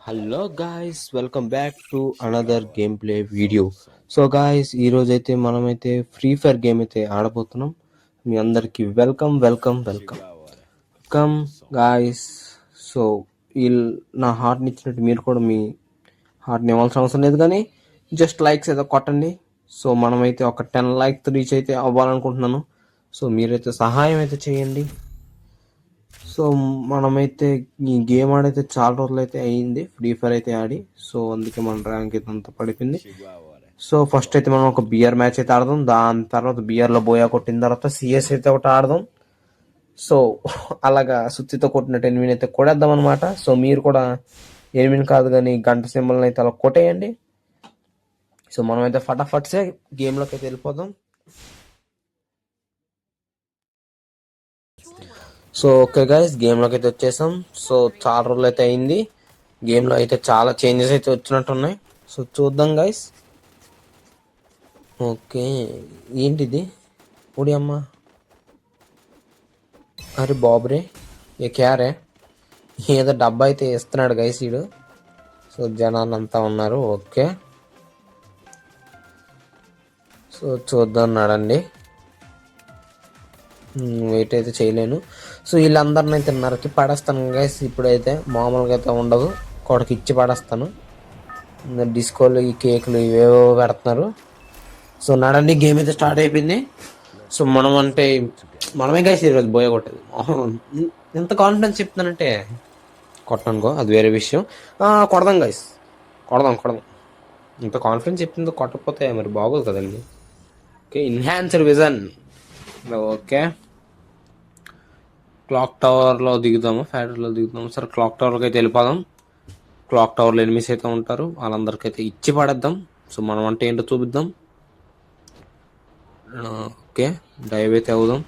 Hello guys, welcome back to another game play video. So guys, ఈరోజైతే మనమైతే free fire game అయితే ఆడబోతున్నాం. మీ అందరికి welcome welcome welcome welcome guys. So నా హార్ట్ని ఇచ్చినట్టు మీరు కూడా మీ హార్ట్ని ఇవ్వాల్సిన అవసరం లేదు, కానీ జస్ట్ లైక్స్ అయితే కొట్టండి. సో మనమైతే ఒక 10 లైక్స్ రీచ్ అయితే అవ్వాలనుకుంటున్నాను. సో మీరైతే సహాయం అయితే చేయండి. సో మనమైతే ఈ గేమ్ ఆడైతే చాలా రోజులు అయితే అయ్యింది, ఫ్రీ ఫైర్ అయితే ఆడి. సో అందుకే మన ర్యాంక్ అయితే అంత పడిపోయింది. సో ఫస్ట్ అయితే మనం ఒక బిఆర్ మ్యాచ్ అయితే ఆడదాం. దాని తర్వాత బిఆర్లో బోయా కొట్టిన తర్వాత సిఎస్ అయితే ఒకటి ఆడదాం. సో అలాగా సుత్తితో కొట్టినట్టు ఎనిమిది అయితే కొడేద్దాం అనమాట. సో మీరు కూడా ఎనిమిది కాదు కానీ గంట సింబల్ని అయితే అలా కొట్టేయండి. సో మనమైతే ఫటాఫట్సే గేమ్లోకి అయితే వెళ్ళిపోదాం. సో ఓకే గైస్, గేమ్లోకి అయితే వచ్చేసాం. సో చాలా రోజులు అయితే అయింది, గేమ్లో అయితే చాలా చేంజెస్ అయితే వచ్చినట్టున్నాయి. సో చూద్దాం గైస్. ఓకే, ఏంటిది? ఉడి అమ్మ, అరే బాబురే, ఏ క్యారే, ఏదో డబ్బా అయితే ఇస్తున్నాడు గైస్ వీడు. సో జనాలు అంతా ఉన్నారు. ఓకే, సో చూద్దాం నడండి. వెయిట్ అయితే చేయలేను. సో వీళ్ళందరిని అయితే నరికి పడేస్తాను గైస్. ఇప్పుడైతే మామూలుగా అయితే ఉండదు, కొడకి ఇచ్చి పడేస్తాను. డిస్కోలు ఈ కేకులు ఇవేవో పెడుతున్నారు. సో నడండి, గేమ్ అయితే స్టార్ట్ అయిపోయింది. సో మనమే గైస్ ఈరోజు బోయ కొట్టేది. ఎంత కాన్ఫిడెన్స్ చెప్తున్నానంటే కొట్టనుకో, అది వేరే విషయం. కొడదాం గైస్, కొడదాం. ఇంత కాన్ఫిడెన్స్ చెప్తుందో కొట్టకపోతే మరి బాగోదు కదండి. Okay, enhancer vision. Okay, clock టవర్లో దిగుదాము, ఫ్యాక్టరీలో దిగుదాము. సరే, క్లాక్ టవర్కి అయితే వెళ్ళిపోదాం. క్లాక్ టవర్లో ఎనిమిస్ అయితే ఉంటారు, వాళ్ళందరికీ అయితే ఇచ్చి పడేద్దాం. సో మనం అంటే ఏంటో చూపిద్దాం. ఓకే, డైవ్ అయితే అవుదాం.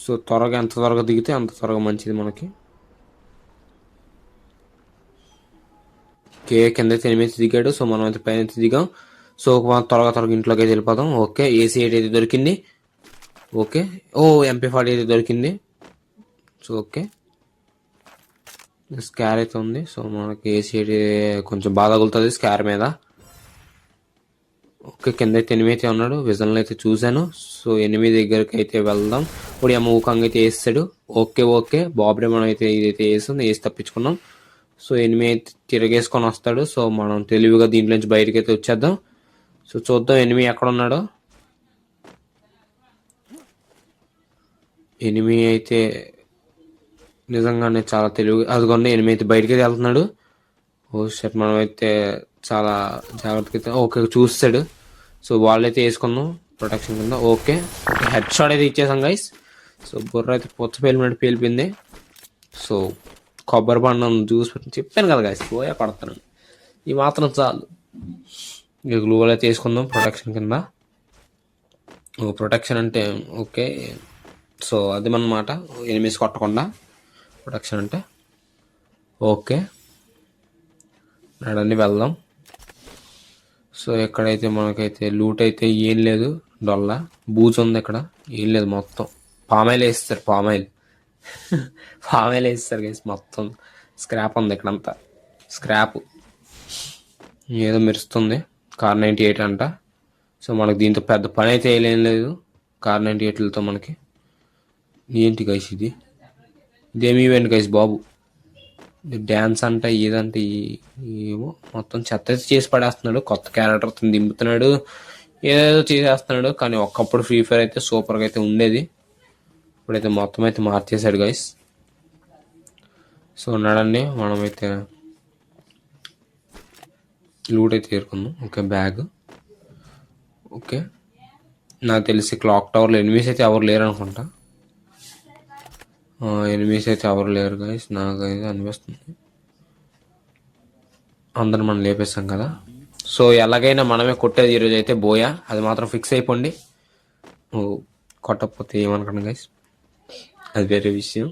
సో ఎంత త్వరగా దిగితే అంత త్వరగా మంచిది మనకి. కింద అయితే ఎనిమిది దిగాడు. సో మనం అయితే పైన అయితే దిగాం. సో త్వరగా ఇంట్లోకి అయితే వెళ్ళిపోదాం. ఓకే, ఏసీ అయితే దొరికింది. ఓకే, MP40 అయితే దొరికింది. సో ఓకే, స్కార్ అయితే ఉంది. సో మనకి ఏసీ అయితే కొంచెం బాధ తగులుతుంది స్కార్ మీద. ఓకే, కింద అయితే ఎనిమిది అయితే ఉన్నాడు, విజన్లో అయితే చూశాను. సో ఎనిమిది దగ్గరికి అయితే వెళ్దాం. ఇప్పుడు ఊకంగా అయితే వేస్తాడు. ఓకే, బాబ్రే మనం అయితే ఇదైతే వేసి తప్పించుకున్నాం. సో ఎనిమిది అయితే తిరగేసుకొని వస్తాడు. సో మనం తెలివిగా దీంట్లో నుంచి బయటకి అయితే వచ్చేద్దాం. సో చూద్దాం ఎనిమిది ఎక్కడ ఉన్నాడో. ఎనిమిది అయితే నిజంగానే చాలా తెలివి, అదిగోండి ఎనిమిది అయితే బయటకి వెళ్తున్నాడు. షట్, మనం అయితే చాలా జాగ్రత్తగా అయితే ఓకే చూస్తాడు. సో వాళ్ళైతే వేసుకుందాం ప్రొటెక్షన్ కింద. ఓకే, హెడ్ షాట్ అయితే ఇచ్చేసాం గైస్. సో బుర్ర అయితే పొచ్చ పేలినట్టు పేలిపోయింది. సో కొబ్బరి బండం జ్యూస్ పెట్టి చెప్పాను కదా గైస్, పోయా పడతాను. ఈ మాత్రం చాలు. ఇక గ్లూవల్ అయితే వేసుకుందాం ప్రొటెక్షన్ కింద. ప్రొటెక్షన్ అంటే ఓకే, సో అది మనమాట, ఎనిమిస్ కొట్టకుండా ప్రొటెక్షన్ అంటే. ఓకే, నడండి వెళ్దాం. సో ఎక్కడైతే మనకైతే లూట్ అయితే ఏం లేదు, డొల్లా బూజ్ ఉంది ఇక్కడ, ఏం లేదు. మొత్తం పామాయిల్ వేస్తారు, పామాయిల్ వేస్తారు గైస్. మొత్తం స్క్రాప్ ఉంది ఇక్కడంతా, స్క్రాప్ ఏదో మెరుస్తుంది. కార్ 98 అంట. సో మనకి దీంతో పెద్ద పని అయితే ఏం లేదు, కార్ 98లతో మనకి. ఏంటి గైస్ ఇదేమి ఈవెంట్ గైస్ బాబు, డ్యాన్స్ అంట ఏదంటే ఏమో, మొత్తం చెత్త అయితే చేసి పడేస్తున్నాడు. కొత్త క్యారెక్టర్ దింపుతున్నాడు, ఏదేదో చేసేస్తున్నాడు. కానీ ఒకప్పుడు ఫ్రీ ఫైర్ అయితే సూపర్గా అయితే ఉండేది, ఇప్పుడైతే మొత్తం అయితే మార్చేశాడు గైస్. సో నడండి, మనమైతే లూట్ అయితే తీరుకుందాం. Okay, bag. ఓకే, నాకు తెలిసి క్లాక్ టవర్లో ఎనిమిస్ అయితే ఎవరు లేరు అనుకుంటా. ఎనిమిస్ అయితే ఎవరు లేరు గైస్, నాకైతే అనిపిస్తుంది. అందరం మనం లేపేస్తాం కదా. సో ఎలాగైనా మనమే కొట్టేది ఈరోజు అయితే బోయా, అది మాత్రం ఫిక్స్ అయిపోండి. కొట్టకపోతే ఏమనుకోండి గైస్, అది వేరే విషయం.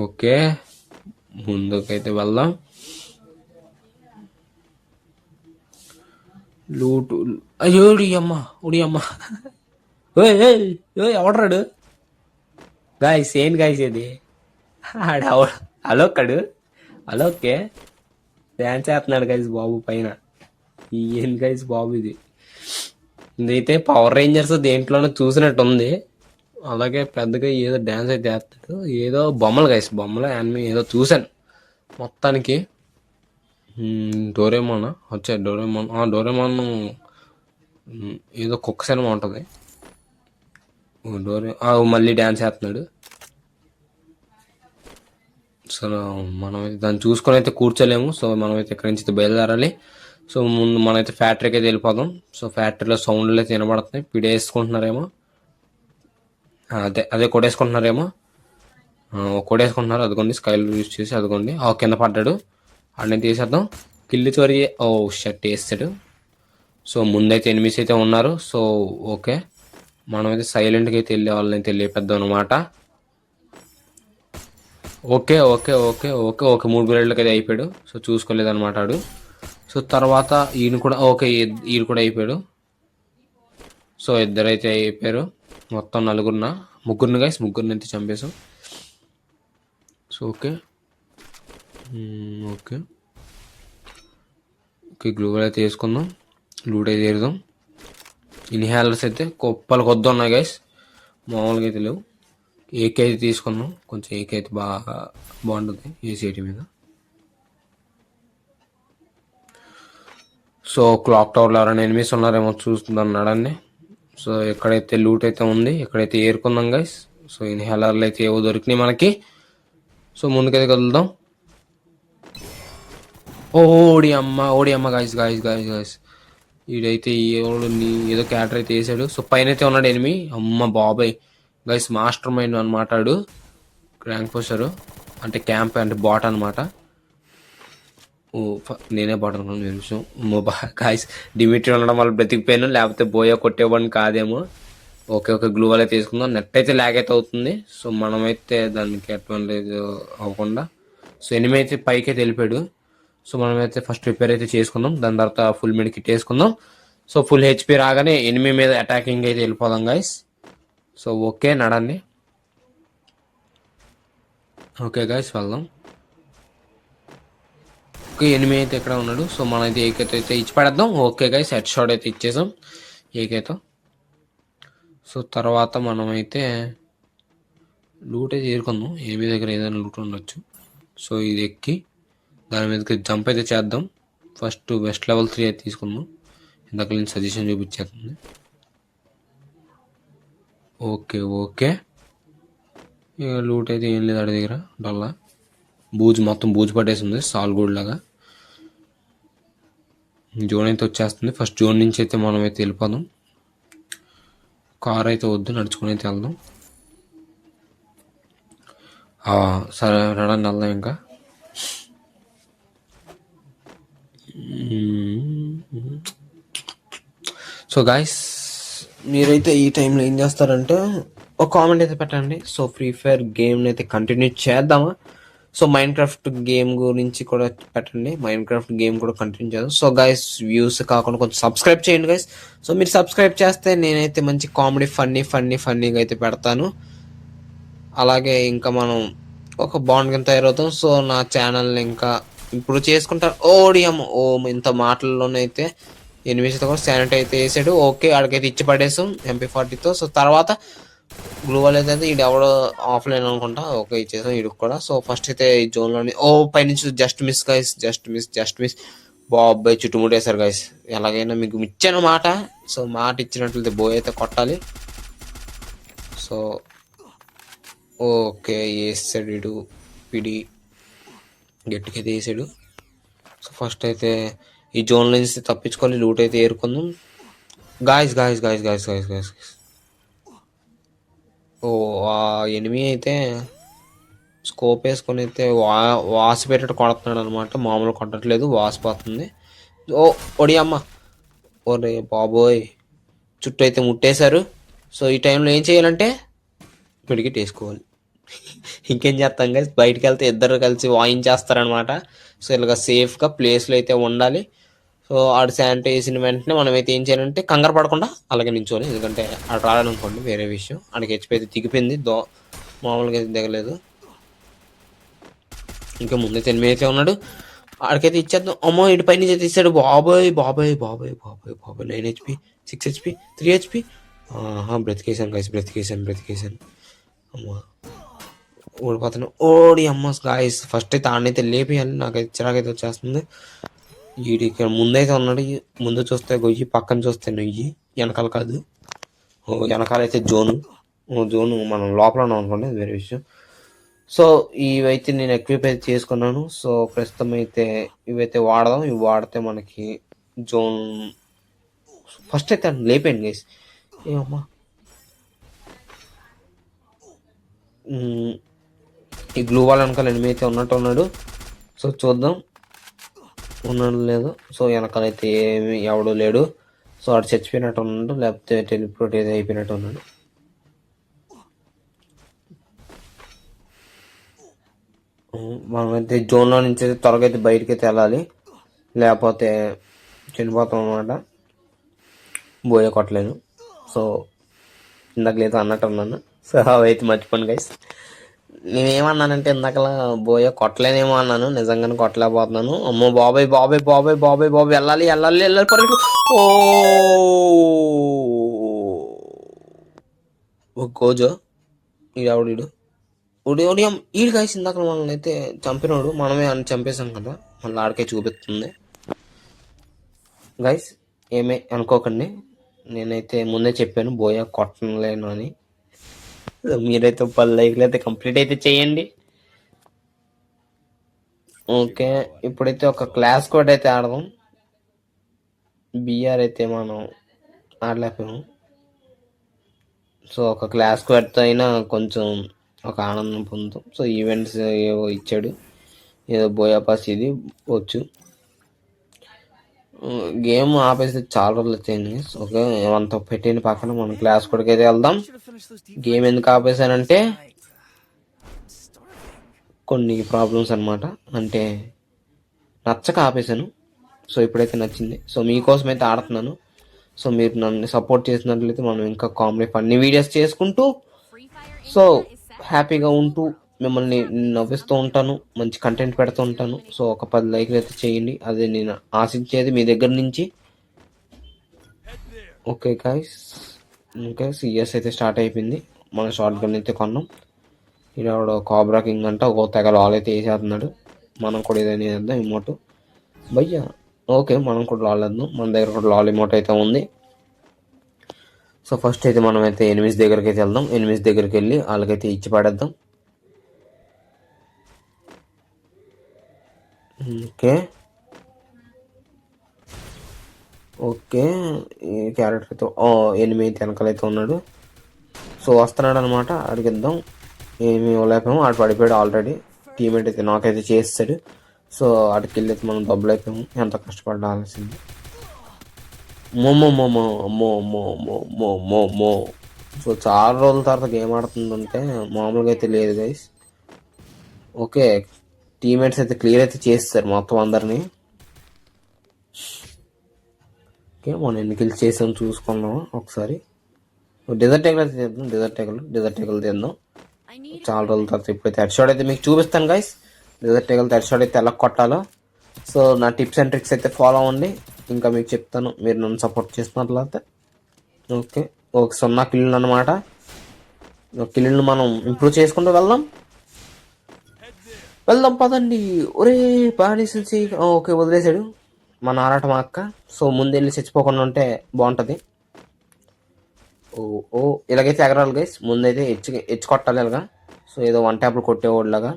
ఓకే, ముందుకైతే వెళ్దాం. లూటు, అయ్యో ఉడి అమ్మ ఎవడరాడు? గాయస్ ఏంటి గాయస్ ఇది అలోక్కడు అలోకే డ్యాన్స్ చేస్తున్నాడు గైస్ బాబు పైన. ఏంటి గైస్ బాబు ఇదైతే పవర్ రేంజర్స్ దేంట్లోనో చూసినట్టు ఉంది. అలాగే పెద్దగా ఏదో డ్యాన్స్ అయితే చేస్తాడు. ఏదో బొమ్మలు గైస్ బొమ్మలు యానిమీ ఏదో చూశాను మొత్తానికి. డోరేమోన్ వచ్చాయి. డోరేమోన్ ఏదో కుక్క సినిమా ఉంటుంది. మళ్ళీ డ్యాన్స్ చేస్తున్నాడు. సో మనమైతే దాన్ని చూసుకొని అయితే కూర్చోలేము. సో మనమైతే ఇక్కడి నుంచి బయలుదేరాలి. సో ముందు మనమైతే ఫ్యాక్టరీకి అయితే వెళ్ళిపోదాం. సో ఫ్యాక్టరీలో సౌండ్లు అయితే వినబడుతున్నాయి. పిడేసుకుంటున్నారేమో, అదే కొడేసుకుంటున్నారేమో, కొడేసుకుంటున్నారు. అదిగోండి స్కైల్ యూజ్ చేసి అదిగోండి కింద పడ్డాడు. అన్నీ తీసేద్దాం. కిల్లి చోరీ షర్ట్ వేస్తాడు. సో ముందైతే ఎనిమిస్ అయితే ఉన్నారు. సో ఓకే మనమైతే సైలెంట్గా అయితే వెళ్ళే వాళ్ళని అయితే వెళ్ళిపోద్దాం అనమాట. Okay okay okay okay okay 3 బిలియన్లకి అయితే అయిపోయాడు. సో చూసుకోలేదు అనమాట ఆడు. సో తర్వాత ఈయన కూడా ఓకే ఈయన కూడా అయిపోయాడు. సో ఇద్దరైతే అయిపోయారు. మొత్తం ముగ్గురిని గైస్ ముగ్గురిని అయితే చంపేసాం. సో ఓకే ఓకే ఓకే గ్లూవల్ అయితే వేసుకుందాం. లూట్ అయితే తీరుదాం. ఇన్హేలర్స్ అయితే కొప్పలు కొద్దు ఉన్నాయి గైస్, మామూలుగా అయితే లేవు. ఏకే అయితే తీసుకుందాం. కొంచెం ఏకే అయితే బాగా బాగుంటుంది ఏసీఐటీ మీద. సో క్లాక్ టవర్లో ఎవరైనా ఎనిమిస్ ఉన్నారేమో చూస్తున్నాడండి. సో ఎక్కడైతే లూట్ అయితే ఉంది ఎక్కడైతే ఏరుకుందాం గైస్. సో ఇన్హేలర్లు అయితే ఏవో దొరికినాయి మనకి. సో ముందుకైతే కదులుదాం. ఓడి అమ్మ గాయస్ గాయస్ గాయస్ గాయస్ వీడైతే ఏదో క్యారెక్టర్ అయితే వేసాడు. సో పైన అయితే ఉన్నాడు ఎనిమి. అమ్మ బాబాయ్ గైస్ మాస్టర్ మైండ్ అనమాట. ర్యాంక్ పోస్టర్ అంటే క్యాంప్ అంటే బాట్ అనమాట. నేనే బాట్ అనుకున్నాను వేరే విషయం. గాయస్ డిమిట్రీ ఉండడం వల్ల బ్రతికిపోయాను, లేకపోతే బోయా కొట్టేవాడిని కాదేమో. ఓకే ఓకే గ్లూ వల్ల తీసుకుందాం. నెట్ అయితే ల్యాగ్ అయితే అవుతుంది. సో మనమైతే దానికి అడ్వాంటేజ్ అవ్వకుండా. సో ఎనిమి అయితే పైకి అయితే వెళ్ళిపోయాడు. సో మనమైతే ఫస్ట్ రిపేర్ అయితే చేసుకుందాం. దాని తర్వాత ఫుల్ మెడ్ కిట్ వేసుకుందాం. సో ఫుల్ హెచ్పి రాగానే ఎనిమి మీద అటాకింగ్ అయితే వెళ్ళిపోదాం గైస్. సో ఓకే నడండి. ఓకే గైస్ వెళ్దాం. ఓకే ఎనిమి అయితే ఎక్కడ ఉన్నాడు. సో మనమైతే ఏకైతే అయితే ఇచ్చి పడేద్దాం. ఓకే గైస్ హెడ్ షాట్ అయితే ఇచ్చేసాం ఏకైతే. సో తర్వాత మనమైతే లూట్ అయితే చేరుకుందాం. ఏమి దగ్గర ఏదైనా లూట్ ఉండొచ్చు. సో ఇది ఎక్కి దాని మీదకి జంప్ అయితే చేద్దాం. ఫస్ట్ బెస్ట్ లెవెల్ 3 అయితే తీసుకుందాం. ఇందాక నేను సజెషన్ చూపించేస్తుంది. ఓకే ఓకే ఇక లూట్ అయితే ఏం లేదు ఆడి దగ్గర. డల్లా మొత్తం బూజు పట్టేసింది సాల్గూడ్ లాగా. జోన్ అయితే వచ్చేస్తుంది. ఫస్ట్ జోన్ నుంచి అయితే మనం అయితే వెళ్ళిపోదాం. కార్ అయితే వద్దు, నడుచుకుని అయితే వెళ్దాం. సరే నడండి వెళ్దాం. ఇంకా సో గాయస్ మీరైతే ఈ టైంలో ఏం చేస్తారంటే ఒక కామెంట్ అయితే పెట్టండి. సో ఫ్రీ ఫైర్ గేమ్ని అయితే కంటిన్యూ చేద్దామా. సో మైండ్ క్రాఫ్ట్ గేమ్ గురించి కూడా పెట్టండి. మైండ్ క్రాఫ్ట్ గేమ్ కూడా కంటిన్యూ చేద్దాం. సో గైస్ వ్యూస్ కాకుండా కొంచెం సబ్స్క్రైబ్ చేయండి గైస్. సో మీరు సబ్స్క్రైబ్ చేస్తే నేనైతే మంచి కామెడీ ఫన్నీగా అయితే పెడతాను. అలాగే ఇంకా మనం ఒక బాండ్ కింద తయారవుతాం. సో నా ఛానల్ని ఇంకా ఇప్పుడు చేసుకుంటారు. ఇంత మాటల్లోనైతే ఎనిమిదితో కూడా శానిటైజ్ అయితే వేసాడు. ఓకే ఆడికైతే ఇచ్చి పడేసాం MP40తో. సో తర్వాత గ్లూవల్ అయితే ఈడు ఎవడో ఆఫ్లైన్ అనుకుంటా. ఓకే ఇచ్చేసాం ఈడికి కూడా. సో ఫస్ట్ అయితే ఈ జోన్లోని పైనుంచి just miss guys, just miss బాబాయ్ చుట్టుముట్టేశారు గైస్. ఎలాగైనా మీకు ఇచ్చాను మాట. సో మాట ఇచ్చినట్లయితే బోయ్ అయితే కొట్టాలి. సో ఓకే వేసాడు వీడు. పిడి గట్టిగా అయితే వేసాడు. సో ఫస్ట్ అయితే ఈ జోన్ నుంచి తప్పించుకొని లూట్ అయితే ఏరుకుందాం. గాయస్ ఆ ఎనిమి అయితే స్కోప్ వేసుకొని అయితే వాసి పెట్టేట్టు కొడుతున్నాడు అనమాట. మామూలు కొట్టట్లేదు, వాసిపోతుంది. ఒడి అమ్మ ఒరే బాబోయ్ చుట్టూ అయితే ముట్టేశారు. సో ఈ టైంలో ఏం చేయాలంటే పిడికిట్ వేసుకోవాలి. ఇంకేం చేస్తాం గైస్, బయటికి వెళ్తే ఇద్దరు కలిసి వాయించేస్తారనమాట. సో ఇలాగ సేఫ్గా ప్లేస్లో అయితే ఉండాలి. సో ఆడు శానిటైజ్ వేసిన వెంటనే మనం అయితే ఏం చేయాలంటే కంగారు పడకుండా అలాగే నించోవాలి. ఎందుకంటే ఆడు రాడనుకోండి వేరే విషయం. ఆడికి హెచ్పి అయితే దిగిపోయింది. మామూలుగా అయితే దిగలేదు. ఇంకా ముందైతే ఎనిమిది అయితే ఉన్నాడు. ఆడికైతే ఇచ్చేద్దాం. అమ్మో ఇటు పైన అయితే ఇచ్చాడు. బాబాయ్ బాబాయ్ బాబాయ్ బాబాయ్ బాబాయ్ 9 HP 6 HP 3 HP. బ్రతికేసాను గైస్, బ్రతికేసాను. అమ్మా ఓడిపోతాను. ఓడి అమ్మ గాయస్. ఫస్ట్ అయితే ఆడనైతే లేపేయాలి. నాకైతే చిరాకైతే వచ్చేస్తుంది. వీడి ఇక్కడ ముందైతే ఉన్నాడు. ముందు చూస్తే గొయ్యి, పక్కన చూస్తే నొయ్యి, వెనకాల కాదు. వెనకాలైతే జోను మనం లోపల ఉన్నాం అనుకోండి, అది వేరే విషయం. సో ఇవైతే నేను ఎక్విప్ అయితే చేసుకున్నాను. సో ప్రస్తుతం అయితే ఇవైతే వాడదాం. ఇవి వాడితే మనకి జోన్ ఫస్ట్ అయితే లేపండి గైస్. ఏమమ్మా ఈ గ్లూ వాల్ వెనకాల ఎనిమిది అయితే ఉన్నాడు. సో చూద్దాం ఉన్నాడు లేదు. సో వెనకాలైతే ఏమి ఎవడు లేడు. సో అటు చచ్చిపోయినట్టు ఉన్నాడు, లేకపోతే టెలిపోర్ట్ ఏదో అయిపోయినట్టు ఉన్నాడు. మనమైతే జోన్లో నుంచి అయితే త్వరగా అయితే బయటకి అయితే వెళ్ళాలి, లేకపోతే చనిపోతాం అనమాట. బోయ కొట్టలేను. సో ఇందాక లేదు అన్నట్టు ఉన్నాను. సో అవైతే మర్చిపోను గైస్. నేనేమన్నానంటే ఇందాకలా బోయ కొట్టలేనేమో అన్నాను, నిజంగానే కొట్టలేకపోతున్నాను. అమ్మో బాబాయ్ బాబాయ్ బాబాయ్ బాబాయ్ బాబాయ్ వెళ్ళాలి పర్లేదు. ఓ గోజో ఈడు ఈడు గైస్. ఇందాక మనల్ని అయితే చంపినాడు, మనమే అని చంపేశాం కదా, మళ్ళీ ఆడికే చూపిస్తుంది గైస్. ఏమే అనుకోకండి, నేనైతే ముందే చెప్పాను బోయ కొట్టలేను అని. మీరైతే 10 లైక్లు అయితే కంప్లీట్ అయితే చేయండి. ఓకే ఇప్పుడైతే ఒక క్లాస్ కోడ్ అయితే ఆడదాం. బిఆర్ అయితే మనం ఆడలేకపోయాము. సో ఒక క్లాస్ కోడ్తో అయినా కొంచెం ఒక ఆనందం పొందుతాం. సో ఈవెంట్స్ ఏవో ఇచ్చాడు, ఏదో బోయా పాస్ ఇది వచ్చు. గేమ్ ఆపేసి చాలా రోజులు వచ్చింది. ఓకే అంత పెట్టిన పక్కన మనం క్లాస్ కోడ్కి అయితే వెళ్దాం. గేమ్ ఎందుకు ఆపేసానంటే కొన్ని ప్రాబ్లమ్స్ అనమాట, అంటే నచ్చక ఆపేసాను. సో ఇప్పుడైతే నచ్చింది. సో మీకోసం అయితే ఆడుతున్నాను. సో మీరు నన్ను సపోర్ట్ చేసినట్లయితే మనం ఇంకా కామెడీ ఫన్నీ వీడియోస్ చేసుకుంటూ సో హ్యాపీగా ఉంటూ మిమ్మల్ని నవ్విస్తూ ఉంటాను, మంచి కంటెంట్ పెడుతూ ఉంటాను. సో ఒక 10 లైక్లు అయితే చేయండి, అదే నేను ఆశించేది మీ దగ్గర నుంచి. ఓకే గాయ్స్, ఇంకా సిఎస్ అయితే స్టార్ట్ అయిపోయింది. మన షార్ట్ గన్ అయితే కొన్నాం. ఇక్కడ కాబ్రా కింగ్ అంట ఒక తెగ లాల్ అయితే వేసేస్తున్నాడు. మనం కూడా ఏదైనా వేద్దాం ఇమోట్ భయ్యా. ఓకే మనం కూడా లాల్ వేద్దాం, మన దగ్గర కూడా లాల్ ఇమోట్ అయితే ఉంది. సో ఫస్ట్ అయితే మనం అయితే ఎనిమిస్ దగ్గరికి అయితే వెళ్దాం. ఎనిమిస్ దగ్గరికి వెళ్ళి వాళ్ళకైతే ఇచ్చి పడేద్దాం. ఓకే ఓకే ఈ క్యారెక్టర్ అయితే ఎనిమిది వెనకాలైతే ఉన్నాడు. సో వస్తున్నాడు అనమాట, అడిగిద్దాం. ఏమి ఇవ్వలేకపోయాము, ఆడు పడిపోయాడు ఆల్రెడీ. టీమేట్ అయితే నాకైతే చేస్తాడు. సో ఆడికి వెళ్ళి అయితే మనం డబ్బులు అయిపోయాము, ఎంత కష్టపడాల్సింది. మో. సో చాలా రోజుల తర్వాత గేమ్ ఆడుతుందంటే మామూలుగా అయితే లేదు గైస్. ఓకే టీమేట్స్ అయితే క్లియర్ అయితే చేస్తారు మొత్తం అందరినీ. ఓకే మనం ఎన్ని కిల్స్ చేసాము చూసుకున్నాము ఒకసారి. డెజర్ట్ టేకల్ అయితే చేద్దాం. డెజర్ట్ టేకల్ చేద్దాం. చాలా రోజుల తర్వాత ఇప్పుడైతే హెడ్ షాట్ అయితే మీకు చూపిస్తాను guys. Dessert tackle head shot అయితే ఎలా కొట్టాలో. సో నా టిప్స్ అండ్ ట్రిక్స్ అయితే ఫాలో అవ్వండి, ఇంకా మీకు చెప్తాను, మీరు నన్ను సపోర్ట్ చేస్తున్నట్లయితే. ఓకే 0 కిల్లు అనమాట. కిల్లును మనం ఇంప్రూవ్ చేసుకుంటూ వెళ్దాం పదండి. ఒరే బానిసలు చేయి. ఓకే వదిలేసాడు మన ఆరాటం అక్క. సో ముందు వెళ్ళి చచ్చిపోకుండా ఉంటే బాగుంటుంది. ఇలాగైతే ఎగరాలి గైస్, ముందైతే హెచ్చు కొట్టాలి ఇలాగా. సో ఏదో 1 ట్యాప్లు కొట్టేవాళ్ళలాగా.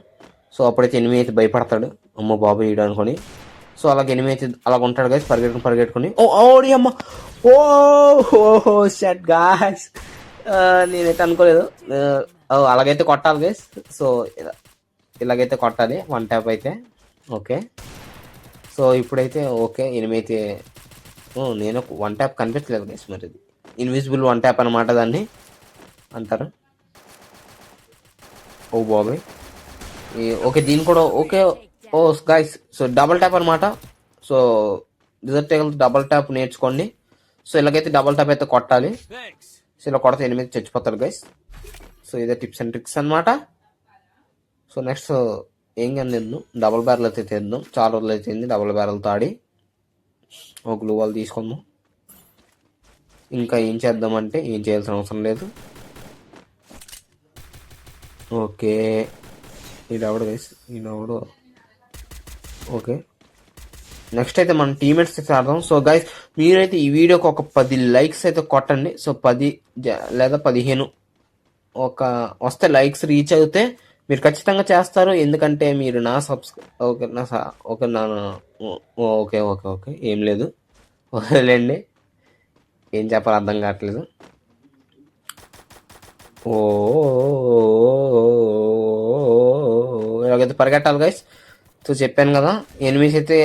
సో అప్పుడైతే ఎనిమిది అయితే భయపడతాడు, అమ్మో బాబు ఈడు అనుకొని. సో అలాగే ఎనిమిది అయితే అలాగ ఉంటాడు గైస్, పరిగెట్టుకుని. ఓడి అమ్మ. ఓహో షట్ గాయ్స్, నేనైతే అనుకోలేదు. అలాగైతే కొట్టాలి గైస్. సో ఇలాగైతే కొట్టాలి 1 ట్యాప్ అయితే. ఓకే సో ఇప్పుడైతే ఓకే ఎనిమిది అయితే నేను 1 ట్యాప్ కనిపించలేదు గైస్, మరి ఇది ఇన్విజిబుల్ 1 ట్యాప్ అనమాట దాన్ని అంటారు. ఓ బాబాయ్ ఓకే దీని కూడా okay. Guys so double tap అనమాట. So desert tackle double tap నేర్చుకోండి. సో ఇలాగైతే డబల్ ట్యాప్ అయితే కొట్టాలి. సో ఇలా కొడితే 8 చచ్చిపోతారు గైస్. సో ఇదే టిప్స్ అండ్ ట్రిక్స్ అనమాట. సో నెక్స్ట్ ఏం కానీ తెద్దాం, డబుల్ బ్యారల్ అయితే తెద్దాం. చాలా రోజులు అయితే డబుల్ బ్యారల్తో ఆడి. ఒక గ్లూ వాల్ తీసుకుందాం. ఇంకా ఏం చేద్దామంటే ఏం చేయాల్సిన అవసరం లేదు. ఓకే, ఈడవడు గైస్, ఈడవడు. ఓకే, నెక్స్ట్ అయితే మనం టీమేట్స్ అయితే ఆడదాం. సో గైస్ మీరైతే ఈ వీడియోకి ఒక 10 లైక్స్ అయితే కొట్టండి. సో 10 లేదా 15 ఒక వస్తే లైక్స్ రీచ్ అవుతే మీరు ఖచ్చితంగా చేస్తారు. ఎందుకంటే మీరు నా okay okay okay okay okay ఏం లేదు, వదిలేండి. ఏం చెప్పాలో అర్థం కావట్లేదు. ఓ ఇలాగైతే పరిగెట్టాలి గైస్. సో చెప్పాను కదా, ఎనిమిస్ అయితే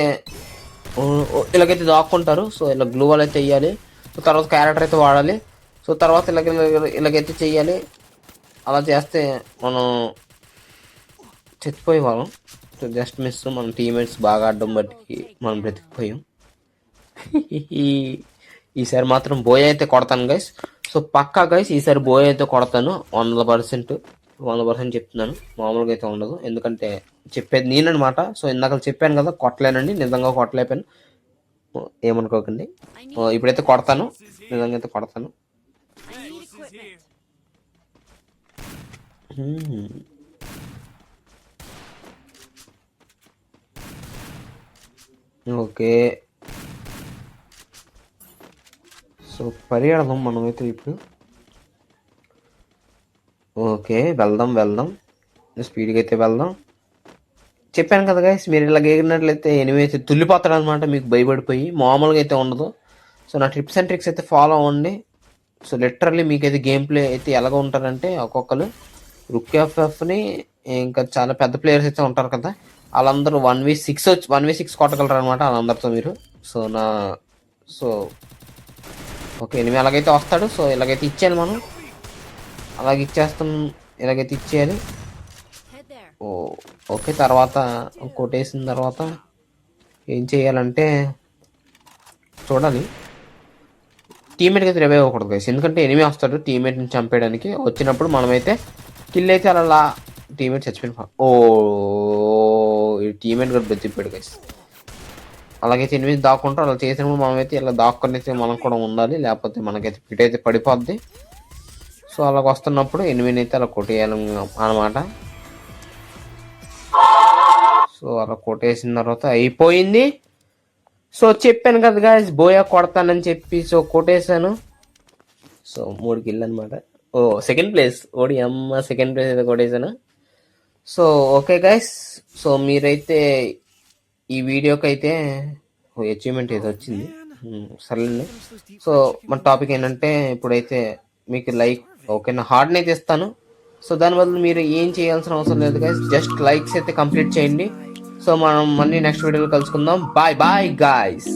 ఇలాగైతే దాక్కుంటారు. సో ఇలా గ్లూ వాల్ అయితే వేయాలి. సో తర్వాత క్యారెక్టర్ అయితే వాడాలి. సో తర్వాత ఇలాగైతే చెయ్యాలి. అలా చేస్తే మనం చచ్చిపోయే వాళ్ళం. సో జస్ట్ మిస్, మన టీమేట్స్ బాగా ఆడడం బట్టి మనం బ్రతికిపోయాం. ఈసారి మాత్రం బోయ్ అయితే కొడతాను గైస్. సో పక్కా గైస్ ఈసారి బోయ్ అయితే కొడతాను 100% చెప్తున్నాను. మామూలుగా అయితే ఉండదు, ఎందుకంటే చెప్పేది నేననమాట. సో ఇందాక చెప్పాను కదా కొట్టలేనండి, నిజంగా కొట్టలేపాను, ఏమనుకోకండి. ఇప్పుడైతే కొడతాను, నిజంగా అయితే కొడతాను. ఓకే, సో పరిగెడదాం మనమైతే ఇప్పుడు. ఓకే వెళ్దాం స్పీడ్గా అయితే వెళ్దాం. చెప్పాను కదా గైస్, మీరు ఇలా ఎగిరినట్లయితే ఎనిమిది అయితే తుల్లిపోతాడు అనమాట, మీకు భయపడిపోయి. మామూలుగా అయితే ఉండదు. సో నా టిప్స్ అండ్ ట్రిక్స్ అయితే ఫాలో అవ్వండి. సో లిటరల్లీ మీకైతే గేమ్ ప్లే అయితే ఎలాగ ఉంటారంటే, ఒక్కొక్కరు రుక్ ఎఫ్ఎఫ్ని ఇంకా చాలా పెద్ద ప్లేయర్స్ అయితే ఉంటారు కదా, వాళ్ళందరూ 1v6 కొట్టగలరు అనమాట వాళ్ళందరితో మీరు. సో ఓకే ఎనిమిది అలాగైతే వస్తాడు. సో ఇలాగైతే ఇచ్చేయాలి మనం, అలాగే ఇచ్చేస్తాం, ఇలాగైతే ఇచ్చేయాలి. ఓకే, తర్వాత కొట్టేసిన తర్వాత ఏం చేయాలంటే చూడాలి, టీమేట్కి అయితే రివైవ్ అవ్వకూడదు గైస్. ఎందుకంటే ఎనిమిది వస్తాడు టీమేట్ని చంపేయడానికి. వచ్చినప్పుడు మనమైతే కిల్ అయితే అలా టీమేట్ చచ్చిపోయిన ఈ టీమేట్ కూడా బతికిపోయాడు గైస్. అలాగైతే ఎనిమిది దాక్కుంటారు. అలా చేసినప్పుడు మనమైతే ఇలా దాక్కుని అయితే మనం కూడా ఉండాలి, లేకపోతే మనకైతే పిట్ అయితే పడిపోద్ది. సో అలాగ వస్తున్నప్పుడు ఎనిమిది అయితే అలా కొట్టేయాలి అనమాట. సో అలా కొట్టేసిన తర్వాత అయిపోయింది. సో చెప్పాను కదా గాయస్ బోయా కొడతానని చెప్పి, సో కొట్టేశాను. సో 3 కిల్ అనమాట. సెకండ్ ప్లేస్ సెకండ్ ప్లేస్ అయితే కొట్టేశాను. సో ఓకే గైస్, సో మీరైతే ఈ వీడియోకి అయితే అచీవ్మెంట్ అయితే వచ్చింది, సర్లేండి. సో మన టాపిక్ ఏంటంటే ఇప్పుడైతే మీకు లైక్ ఓకేనా హార్డ్ని అయితే ఇస్తాను. సో దాని బదులు మీరు ఏం చేయాల్సిన అవసరం లేదు గైస్, జస్ట్ లైక్స్ అయితే కంప్లీట్ చేయండి. సో మనం మళ్ళీ నెక్స్ట్ వీడియోలో కలుసుకుందాం. Bye guys.